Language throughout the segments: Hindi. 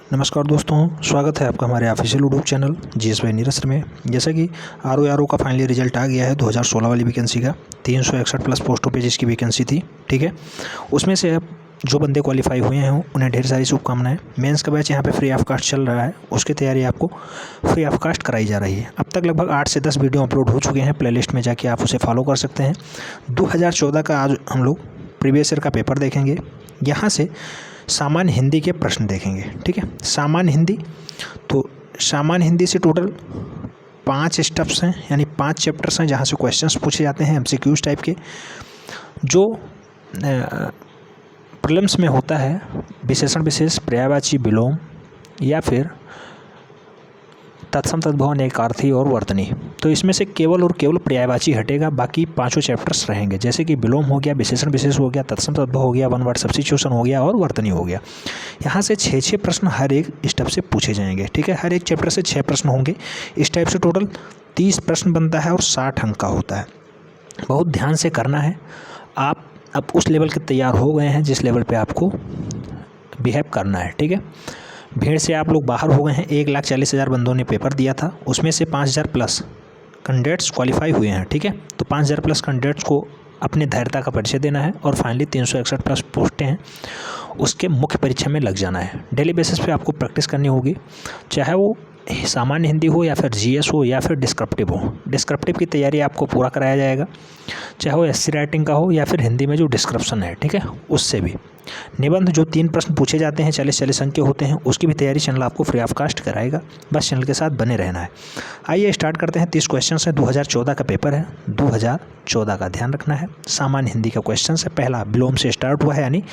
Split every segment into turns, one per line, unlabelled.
नमस्कार दोस्तों, स्वागत है आपका हमारे official YouTube channel GS Y Neeraj में। जैसा कि आरओ का फाइनली रिजल्ट आ गया है 2016 वाली वैकेंसी का। 361 प्लस पोस्टों पे जिसकी वैकेंसी थी, ठीक है। उसमें से अब जो बंदे क्वालिफाई हुए हैं उन्हें ढेर सारी शुभकामनाएं। मेंस का बैच यहाँ पे फ्री ऑफ कास्ट चल रहा है, उसकी तैयारी आपको फ्री ऑफ कास्ट कराई जा रही है। अब तक लगभग 8 से 10 वीडियो अपलोड हो चुके हैं, प्लेलिस्ट में जाके आप उसे फॉलो कर सकते हैं। 2014 का आज हम लोग प्रीवियस ईयर का पेपर देखेंगे। यहाँ से सामान्य हिंदी के प्रश्न देखेंगे, ठीक है। सामान्य हिंदी, तो सामान्य हिंदी से टोटल 5 स्टेप्स हैं, यानी 5 चैप्टर्स हैं जहाँ से क्वेश्चंस पूछे जाते हैं एमसीक्यूज टाइप के। जो प्रीलिम्स में होता है विशेषण विशेष, पर्यायवाची, विलोम या फिर तत्सम तद्भव, नेकार्थी और वर्तनी। तो इसमें से केवल और केवल पर्यायवाची हटेगा, बाकी पांचों चैप्टर्स रहेंगे। जैसे कि विलोम हो गया, विशेषण विशेष हो गया, तत्सम तद्भव हो गया, वन वर्ड सब्स्टिट्यूशन हो गया और वर्तनी हो गया। यहाँ से 6 प्रश्न हर एक स्टेप से पूछे जाएंगे, ठीक है। हर एक चैप्टर से 6 प्रश्न होंगे। इस टाइप से टोटल 30 प्रश्न बनता है और 60 अंक का होता है। बहुत ध्यान से करना है। आप अब उस लेवल के तैयार हो गए हैं जिस लेवल पे आपको बिहेव करना है, ठीक है। भीड़ से आप लोग बाहर हो गए हैं। 1,40,000 बंदों ने पेपर दिया था, उसमें से 5,000 प्लस कैंडिडेट्स क्वालिफाई हुए हैं, ठीक है। तो 5,000 प्लस कैंडिडेट्स को अपने धैर्यता का परिचय देना है और फाइनली 361 प्लस पोस्टें हैं, उसके मुख्य परीक्षा में लग जाना है। डेली बेसिस पे आपको प्रैक्टिस करनी होगी, चाहे वो सामान्य हिंदी हो या फिर जीएस हो या फिर डिस्क्रिप्टिव हो। डिस्क्रिप्टिव की तैयारी आपको पूरा कराया जाएगा, चाहे वो एससी राइटिंग का हो या फिर हिंदी में जो डिस्क्रिप्शन है, ठीक है, उससे भी। निबंध जो 3 प्रश्न पूछे जाते हैं 40-40 अंक के होते हैं, उसकी भी तैयारी चैनल आपको फ्री ऑफ कास्ट कराएगा। बस चैनल के साथ बने रहना है। आइए स्टार्ट करते हैं। 30 क्वेश्चन है, 2014 का पेपर है, 2014 का ध्यान रखना है। सामान्य हिंदी का क्वेश्चन है, पहला विलोम से स्टार्ट हुआ है, यानी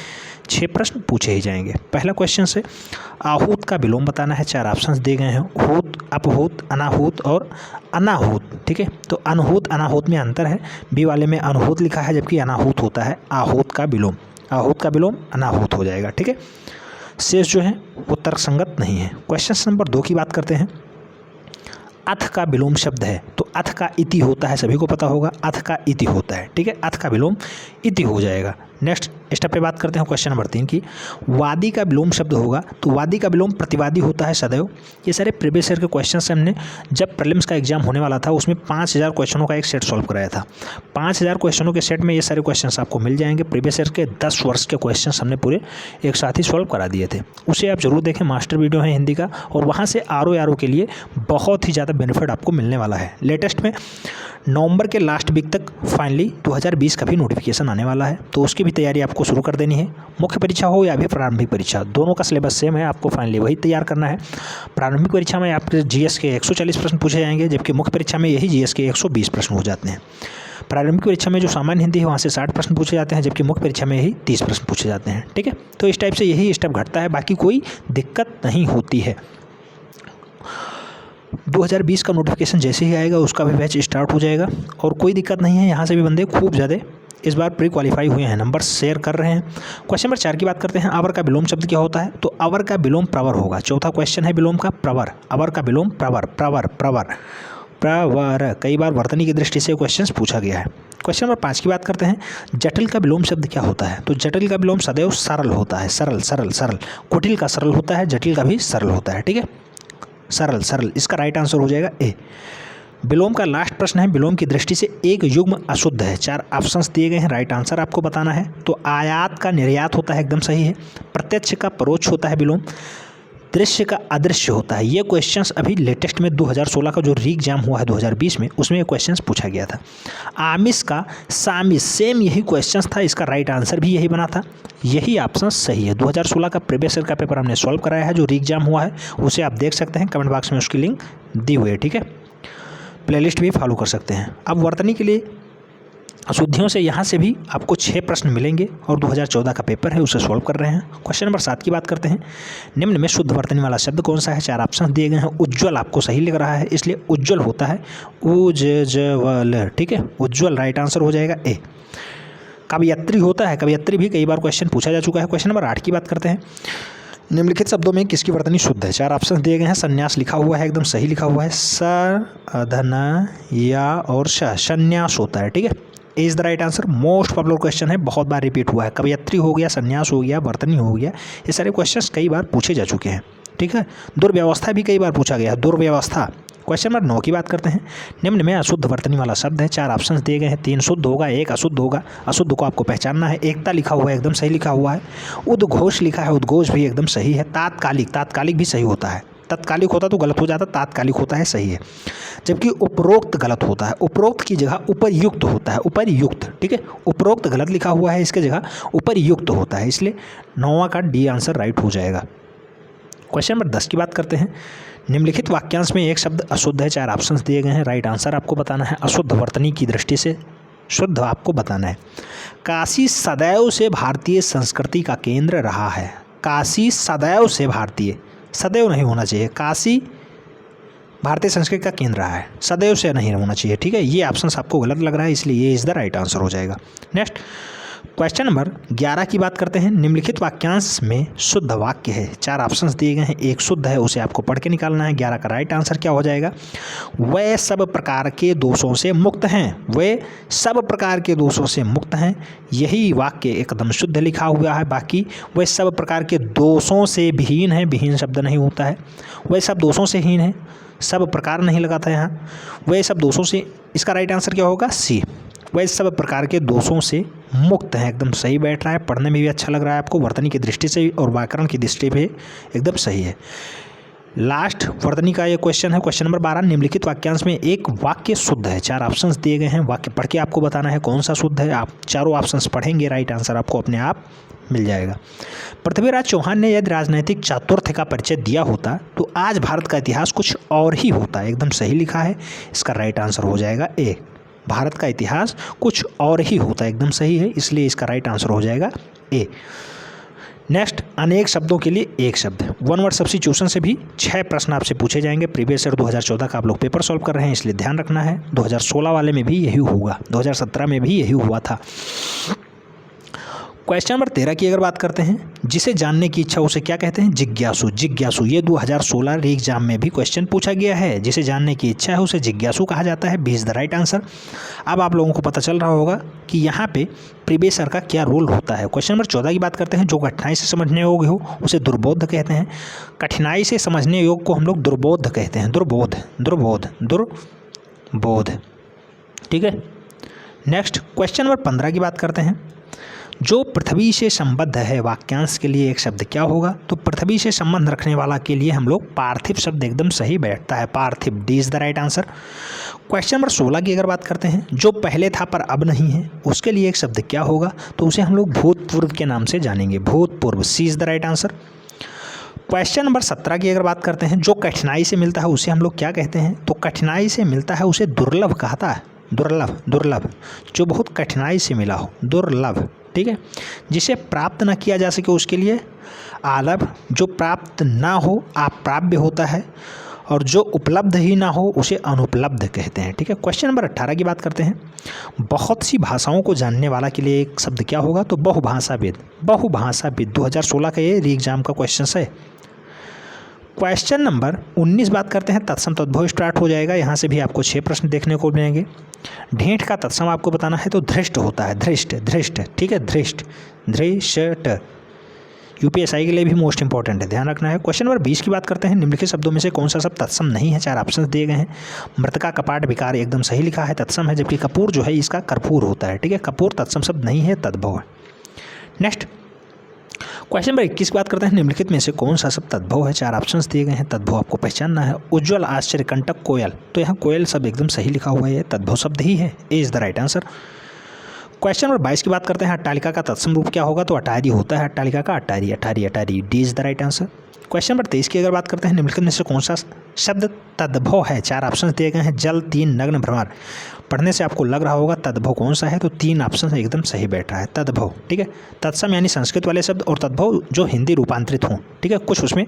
6 प्रश्न पूछे ही जाएंगे। पहला क्वेश्चन से आहूत का विलोम बताना है। 4 ऑप्शंस दिए गए हैं, हूत, अपहूत, अनाहूत और अनाहूत, ठीक है। तो अनहूत अनाहूत में अंतर है। बी वाले में अनहूत लिखा है जबकि अनाहूत होता है आहूत का विलोम। आहूत का विलोम अनाहूत हो जाएगा, ठीक है। शेष जो है वो तर्कसंगत नहीं है। क्वेश्चन नंबर 2 की बात करते हैं। अथ का विलोम शब्द है, तो अथ का इति होता है, सभी को पता होगा अथ का इति होता है, ठीक है। अथ का विलोम इति हो जाएगा। नेक्स्ट स्टेप पे बात करते हैं क्वेश्चन नंबर 3 की। वादी का विलोम शब्द होगा, तो वादी का विलोम प्रतिवादी होता है सदैव। ये सारे प्रीवियस ईयर के क्वेश्चन से हमने जब प्रीलिम्स का एग्जाम होने वाला था उसमें 5,000 क्वेश्चनों का एक सेट सॉल्व कराया था। 5,000 क्वेश्चनों के सेट में ये सारे क्वेश्चन आपको मिल जाएंगे। प्रीवियस ईयर के 10 वर्ष के क्वेश्चन हमने पूरे एक साथ ही सॉल्व करा दिए थे। उसे आप जरूर देखें, मास्टर वीडियो है हिंदी का, और वहाँ से आरओ के लिए बहुत ही ज़्यादा बेनिफिट आपको मिलने वाला है। लेटेस्ट में नवंबर के लास्ट वीक तक फाइनली 2020 का भी नोटिफिकेशन आने वाला है, तो उसकी भी तैयारी आपको शुरू कर देनी है। मुख्य परीक्षा हो या भी प्रारंभिक परीक्षा, दोनों का सिलेबस सेम है, आपको फाइनली वही तैयार करना है। प्रारंभिक परीक्षा में आपके जीएस के 140 प्रश्न पूछे जाएंगे, जबकि मुख्य परीक्षा में यही जीएस के 120 प्रश्न हो जाते हैं। प्रारंभिक परीक्षा में जो सामान्य हिंदी है वहाँ से 60 प्रश्न पूछे जाते हैं, जबकि मुख्य परीक्षा में यही 30 प्रश्न पूछे जाते हैं, ठीक है। तो इस टाइप से यही स्टेप घटता है, बाकी कोई दिक्कत नहीं होती है। 2020 का नोटिफिकेशन जैसे ही आएगा उसका भी बैच स्टार्ट हो जाएगा और कोई दिक्कत नहीं है। यहाँ से भी बंदे खूब ज़्यादा इस बार प्री क्वालिफाई हुए हैं, नंबर शेयर कर रहे हैं। क्वेश्चन नंबर 4 की बात करते हैं। अवर का विलोम शब्द क्या होता है, तो अवर का विलोम प्रवर होगा। चौथा क्वेश्चन है विलोम का प्रवर। अवर का विलोम प्रवर, प्रवर, प्रवर, प्रवर। कई बार वर्तनी की दृष्टि से क्वेश्चन पूछा गया है। क्वेश्चन नंबर 5 की बात करते हैं। जटिल का विलोम शब्द क्या होता है, तो जटिल का विलोम सदैव सरल होता है। सरल, सरल, सरल। कुटिल का सरल होता है, जटिल का भी सरल होता है, ठीक है। सरल, सरल, इसका राइट आंसर हो जाएगा ए। विलोम का लास्ट प्रश्न है, विलोम की दृष्टि से एक युग्म अशुद्ध है। 4 ऑप्शंस दिए गए हैं, राइट आंसर आपको बताना है। तो आयात का निर्यात होता है, एकदम सही है। प्रत्यक्ष का परोक्ष होता है विलोम। दृश्य का अदृश्य होता है। ये क्वेश्चंस अभी लेटेस्ट में 2016 का जो री एग्जाम हुआ है 2020 में, उसमें ये क्वेश्चंस पूछा गया था। आमिष का सामिष, सेम यही क्वेश्चंस था, इसका राइट आंसर भी यही बना था। यही ऑप्शन सही है। 2016 का प्रीवियस ईयर का पेपर हमने सॉल्व कराया है, जो री एग्जाम हुआ है उसे आप देख सकते हैं, कमेंट बॉक्स में उसकी लिंक दी हुई है, ठीक है। प्लेलिस्ट भी फॉलो कर सकते हैं। अब वर्तनी के लिए अशुद्धियों से यहाँ से भी आपको 6 प्रश्न मिलेंगे और 2014 का पेपर है, उसे सॉल्व कर रहे हैं। क्वेश्चन नंबर 7 की बात करते हैं। निम्न में शुद्ध वर्तनी वाला शब्द कौन सा है, 4 ऑप्शन दिए गए हैं। उज्ज्वल आपको सही लग रहा है, इसलिए उज्ज्वल होता है उज्ज्वल, ठीक है। उज्ज्वल राइट आंसर हो जाएगा ए। कवयत्री होता है, कवयत्री भी कई बार क्वेश्चन पूछा जा चुका है। क्वेश्चन नंबर 8 की बात करते हैं। निम्नलिखित शब्दों में किसकी वर्तनी शुद्ध है, 4 ऑप्शन दिए गए हैं। संन्यास लिखा हुआ है, एकदम सही लिखा हुआ है। साधना या और संन्यास होता है, ठीक है। Is the right answer. Most popular question है, बहुत बार रिपीट हुआ है। कवयत्री हो गया, संन्यास हो गया, वर्तनी हो गया, ये सारे क्वेश्चंस कई बार पूछे जा चुके हैं। ठीक है। दुर्व्यवस्था भी कई बार पूछा गया, दुर्व्यवस्था। क्वेश्चन नंबर 9 की बात करते हैं। निम्न में अशुद्ध वर्तनी वाला शब्द है, 4 ऑप्शंस दिए गए हैं, 3 शुद्ध होगा, 1 अशुद्ध होगा। अशुद्ध को आपको पहचानना है। एकता लिखा हुआ है, एकदम सही लिखा हुआ है। उद्घोष लिखा है, उद्घोष भी एकदम सही है। तात्कालिक, तात्कालिक भी सही होता है। तत्कालिक होता तो गलत हो जाता, तात्कालिक होता है, सही है। जबकि उपरोक्त गलत होता है, उपरोक्त की जगह उपरयुक्त होता है, उपरयुक्त, ठीक है। उपरोक्त गलत लिखा हुआ है, इसके जगह उपरयुक्त होता है, इसलिए 9वां का डी आंसर राइट हो जाएगा। क्वेश्चन नंबर 10 की बात करते हैं। निम्नलिखित वाक्यांश में एक शब्द अशुद्ध है, 4 ऑप्शंस दिए गए हैं। राइट आंसर आपको बताना है। अशुद्ध वर्तनी की दृष्टि से शुद्ध आपको बताना है। काशी सदैव से भारतीय संस्कृति का केंद्र रहा है। काशी सदैव से भारतीय, सदैव नहीं होना चाहिए, काशी भारतीय संस्कृति का केंद्र रहा है, सदैव से नहीं होना चाहिए, ठीक है। ये ऑप्शन आपको गलत लग रहा है, इसलिए ये इज द राइट आंसर हो जाएगा। नेक्स्ट क्वेश्चन नंबर 11 की बात करते हैं। निम्नलिखित वाक्यांश में शुद्ध वाक्य है, 4 ऑप्शंस दिए गए हैं, एक शुद्ध है, उसे आपको पढ़ के निकालना है। 11 का राइट आंसर क्या हो जाएगा? वे सब प्रकार के दोषों से मुक्त हैं, वे सब प्रकार के दोषों से मुक्त हैं। यही वाक्य एकदम शुद्ध लिखा हुआ है। बाकी वे सब प्रकार के दोषों से विहीन है, विहीन शब्द नहीं होता है। वे सब दोषों से हीन है, सब प्रकार नहीं लगा था यहाँ। वे सब दोषों से, इसका राइट आंसर क्या होगा? सी। वह सब प्रकार के दोषों से मुक्त है, एकदम सही बैठ रहा है, पढ़ने में भी अच्छा लग रहा है आपको, वर्तनी की दृष्टि से और व्याकरण की दृष्टि से एकदम सही है। लास्ट वर्तनी का ये क्वेश्चन है, क्वेश्चन नंबर 12। निम्नलिखित वाक्यांश में एक वाक्य शुद्ध है, 4 ऑप्शंस दिए गए हैं, वाक्य पढ़ के आपको बताना है कौन सा शुद्ध है। आप चारों ऑप्शंस पढ़ेंगे, राइट आंसर आपको अपने आप मिल जाएगा। पृथ्वीराज चौहान ने यदि राजनैतिक चातुर्य का परिचय दिया होता तो आज भारत का इतिहास कुछ और ही होता, एकदम सही लिखा है। इसका राइट आंसर हो जाएगा ए, भारत का इतिहास कुछ और ही होता है, एकदम सही है, इसलिए इसका राइट आंसर हो जाएगा ए। नेक्स्ट, अनेक शब्दों के लिए एक शब्द, वन वर्ड सब्स्टिट्यूशन से भी 6 प्रश्न आपसे पूछे जाएंगे। प्रीवियस ईयर 2014 का आप लोग पेपर सॉल्व कर रहे हैं, इसलिए ध्यान रखना है। 2016 वाले में भी यही होगा, 2017 में भी यही हुआ था। क्वेश्चन नंबर 13 की अगर बात करते हैं, जिसे जानने की इच्छा उसे क्या कहते हैं? जिज्ञासु। जिज्ञासु, ये 2016 री एग्जाम में भी क्वेश्चन पूछा गया है। जिसे जानने की इच्छा है उसे जिज्ञासु कहा जाता है, B is the right answer. अब आप लोगों को पता चल रहा होगा कि यहाँ पे प्रीवियस ईयर का क्या रोल होता है। क्वेश्चन नंबर 14 की बात करते हैं। जो कठिनाई से समझने योग्य हो उसे दुर्बोध कहते हैं। कठिनाई से समझने योग्य को हम लोग दुर्बोध कहते हैं, दुर्बोध, दुर्बोध, दुर्बोध, ठीक है। नेक्स्ट क्वेश्चन नंबर 15 की बात करते हैं। जो पृथ्वी से संबद्ध है, वाक्यांश के लिए एक शब्द क्या होगा? तो पृथ्वी से संबंध रखने वाला के लिए हम लोग पार्थिव शब्द एकदम सही बैठता है, पार्थिव, D is the right answer. Question number 16 की अगर बात करते हैं, जो पहले था पर अब नहीं है, उसके लिए एक शब्द क्या होगा? तो उसे हम लोग भूतपूर्व के नाम से जानेंगे, भूतपूर्व, C is the right answer. Question number 17 की अगर बात करते हैं, जो कठिनाई से मिलता है उसे हम लोग क्या कहते हैं? तो कठिनाई से मिलता है उसे दुर्लभ कहता है, दुर्लभ, दुर्लभ, जो बहुत कठिनाई से मिला हो, दुर्लभ, ठीक है। जिसे प्राप्त ना किया जा सके उसके लिए आलभ, जो प्राप्त ना हो अप्राप्य होता है, और जो उपलब्ध ही ना हो उसे अनुपलब्ध कहते हैं, ठीक है। क्वेश्चन नंबर 18 की बात करते हैं। बहुत सी भाषाओं को जानने वाला के लिए एक शब्द क्या होगा? तो बहुभाषाविद, बहुभाषाविद, 2016 का ये री एग्जाम का क्वेश्चन है। क्वेश्चन नंबर 19 बात करते हैं। तत्सम तद्भव स्टार्ट हो जाएगा, यहाँ से भी आपको 6 प्रश्न देखने को मिलेंगे। ढेंट का तत्सम आपको बताना है, तो धृष्ट होता है, धृष्ट, धृष्ट, ठीक है, धृष्ट, धृष्ट, यूपीएसआई के लिए भी मोस्ट इंपॉर्टेंट है, ध्यान रखना है। क्वेश्चन नंबर 20 की बात करते हैं। निम्नलिखित शब्दों में से कौन सा शब्द तत्सम नहीं है? 4 ऑप्शन दिए गए हैं। मृतका, कपाट, विकार, एकदम सही लिखा है, तत्सम है। जबकि कपूर जो है इसका कर्पूर होता है, ठीक है, कपूर तत्सम शब्द नहीं है, तद्भव है। नेक्स्ट क्वेश्चन नंबर 21 की बात करते हैं। निम्नलिखित में से कौन सा शब्द तद्भव है? 4 ऑप्शंस दिए गए हैं, तद्भव आपको पहचानना है। उज्ज्वल, आश्चर्य, कंटक, कोयल, तो यहाँ कोयल शब्द एकदम सही लिखा हुआ है, तद्भव शब्द ही है, A is the right answer. Question number 22 की बात करते हैं। अट्टालिका का तत्सम रूप क्या होगा? तो अटारी होता है, अट्टालिका का अटारी, अटारी, अटारी, D is the right answer. Question number 23 की अगर बात करते हैं। निम्नलिखित में से कौन सा शब्द तद्भव है? 4 ऑप्शन दिए गए हैं। जल, 3, नग्न, भ्रमर, पढ़ने से आपको लग रहा होगा तद्भव कौन सा है, तो 3 ऑप्शन एकदम सही बैठ रहा है, तद्भव, ठीक है। तत्सम यानी संस्कृत वाले शब्द, और तद्भव जो हिंदी रूपांतरित हों, ठीक है, कुछ उसमें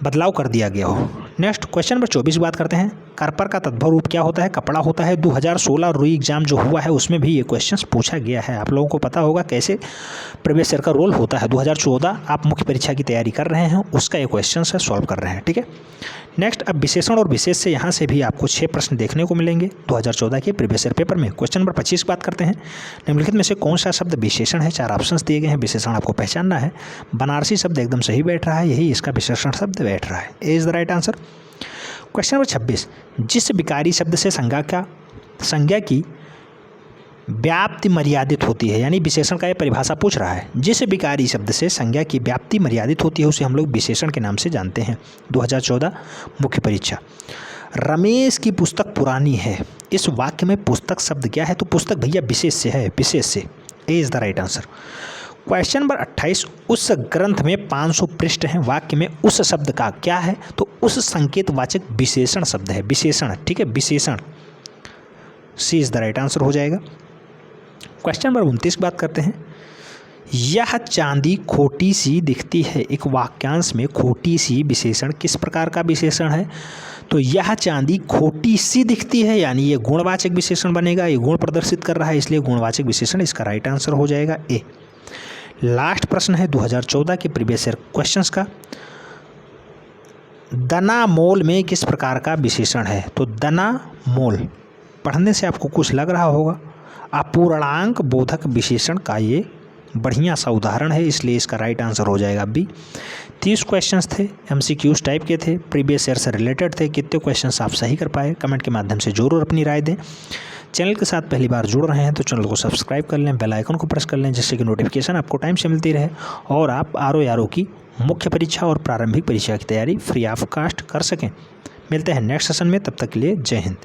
बदलाव कर दिया गया हो। नेक्स्ट क्वेश्चन नंबर 24 की बात करते हैं। करपर का तद्भव रूप क्या होता है? कपड़ा होता है। 2016 री एग्जाम जो हुआ है उसमें भी ये क्वेश्चंस पूछा गया है। आप लोगों को पता होगा कैसे प्रीवियस ईयर का रोल होता है। 2014 आप मुख्य परीक्षा की तैयारी कर रहे हैं, उसका ये क्वेश्चन है, सॉल्व कर रहे हैं, ठीक है। नेक्स्ट, अब विशेषण और विशेष से यहाँ से भी आपको 6 प्रश्न देखने को मिलेंगे 2014 के प्रीवियस ईयर पेपर में। क्वेश्चन नंबर 25 की बात करते हैं। निम्नलिखित में से कौन सा शब्द विशेषण है? 4 ऑप्शंस दिए गए हैं, विशेषण आपको पहचानना है। बनारसी शब्द एकदम सही बैठ रहा है, यही इसका विशेषण शब्द बैठ रहा है। A is the right answer. Question number 26, जिस विकारी शब्द से संज्ञा की व्याप्ति मर्यादित होती है, यानी विशेषण का ये परिभाषा पूछ रहा है। जिस विकारी शब्द से संज्ञा की व्याप्ति मर्यादित होती है उसे हम लोग विशेषण के नाम से जानते हैं। 2014 मुख्य परीक्षा। रमेश की पुस्तक पुरानी है, इस वाक्य में पुस्तक शब्द क्या है? तो पुस्तक भैया विशेष से है, विशेष से। A is the right answer. Question number 28, उस ग्रंथ में 500 पृष्ठ हैं, वाक्य में उस शब्द का क्या है? तो उस संकेतवाचक विशेषण शब्द है, विशेषण, ठीक है, विशेषण। सी इज द राइट आंसर हो जाएगा। क्वेश्चन नंबर 29 की बात करते हैं। यह चांदी खोटी सी दिखती है, एक वाक्यांश में खोटी सी विशेषण किस प्रकार का विशेषण है? तो यह चांदी खोटी सी दिखती है, यानी ये गुणवाचक विशेषण बनेगा, ये गुण प्रदर्शित कर रहा है, इसलिए गुणवाचक विशेषण इसका राइट आंसर हो जाएगा ए। लास्ट प्रश्न है 2014 के प्रीवियस ईयर क्वेश्चंस का। दना मोल में किस प्रकार का विशेषण है? तो दना मोल पढ़ने से आपको कुछ लग रहा होगा, अपूर्णांक बोधक विशेषण का ये बढ़िया सा उदाहरण है, इसलिए इसका राइट आंसर हो जाएगा बी। 30 क्वेश्चंस थे, एमसीक्यूज टाइप के थे, प्रीवियस ईयर से रिलेटेड थे। कितने क्वेश्चंस आप सही कर पाए? कमेंट के माध्यम से जरूर अपनी राय दें। चैनल के साथ पहली बार जुड़ रहे हैं तो चैनल को सब्सक्राइब कर लें, बेल आइकन को प्रेस कर लें, जिससे कि नोटिफिकेशन आपको टाइम से मिलती रहे और आप आरओ की मुख्य परीक्षा और प्रारंभिक परीक्षा की तैयारी फ्री ऑफ कॉस्ट कर सकें। मिलते हैं नेक्स्ट सेशन में, तब तक के लिए जय हिंद।